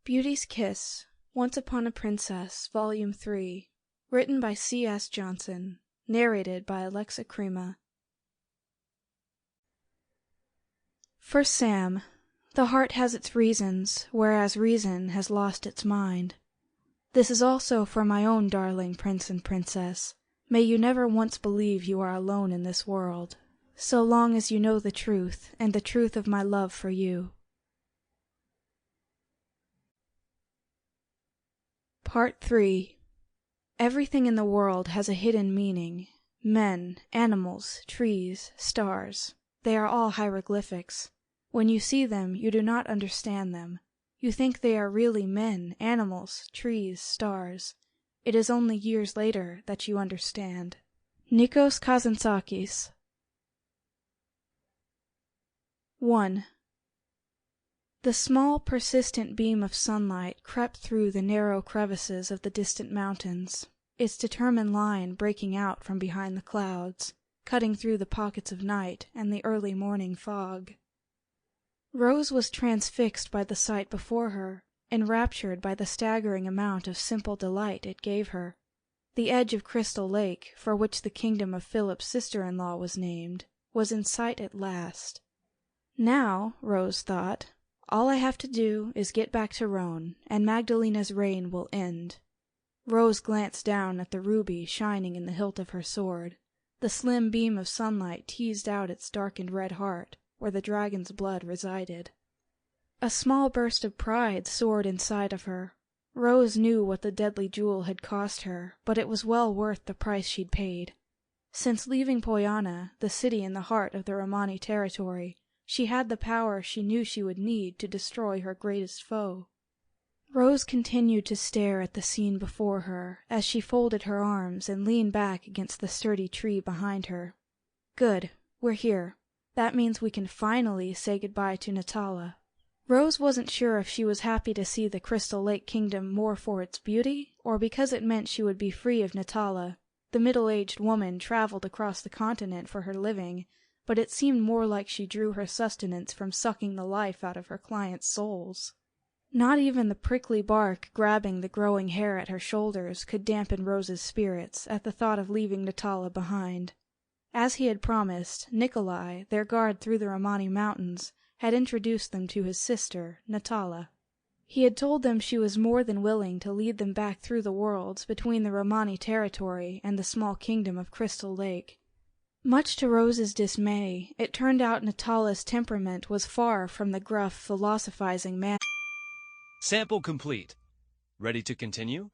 Beauty's Kiss, Once Upon a Princess, Volume 3, written by C.S. Johnson, narrated by Alexa Crema. For Sam, the heart has its reasons, whereas reason has lost its mind. This is also for my own darling prince and princess. May you never once believe you are alone in this world, so long as you know the truth, and the truth of my love for you. Part 3. Everything in the world has a hidden meaning. Men, animals, trees, stars. They are all hieroglyphics. When you see them, you do not understand them. You think they are really men, animals, trees, stars. It is only years later that you understand. Nikos Kazantzakis. 1. The small, persistent beam of sunlight crept through the narrow crevices of the distant mountains, its determined line breaking out from behind the clouds, cutting through the pockets of night and the early morning fog. Rose was transfixed by the sight before her, enraptured by the staggering amount of simple delight it gave her. The edge of Crystal Lake, for which the kingdom of Philip's sister-in-law was named, was in sight at last. Now, Rose thought, all I have to do is get back to Rhone, and Magdalena's reign will end. Rose glanced down at the ruby shining in the hilt of her sword. The slim beam of sunlight teased out its darkened red heart, where the dragon's blood resided. A small burst of pride soared inside of her. Rose knew what the deadly jewel had cost her, but it was well worth the price she'd paid. Since leaving Poiana, the city in the heart of the Romani territory, she had the power she knew she would need to destroy her greatest foe. Rose continued to stare at the scene before her as she folded her arms and leaned back against the sturdy tree behind her. Good, we're here. That means we can finally say goodbye to Natala. Rose wasn't sure if she was happy to see the Crystal Lake Kingdom more for its beauty, or because it meant she would be free of Natala. The middle-aged woman traveled across the continent for her living, but it seemed more like she drew her sustenance from sucking the life out of her clients' souls. Not even the prickly bark grabbing the growing hair at her shoulders could dampen Rose's spirits at the thought of leaving Natala behind. As he had promised, Nikolai, their guard through the Romani mountains, had introduced them to his sister, Natala. He had told them she was more than willing to lead them back through the worlds between the Romani territory and the small kingdom of Crystal Lake. Much to Rose's dismay, it turned out Natala's temperament was far from the gruff, philosophizing man. Sample complete. Ready to continue?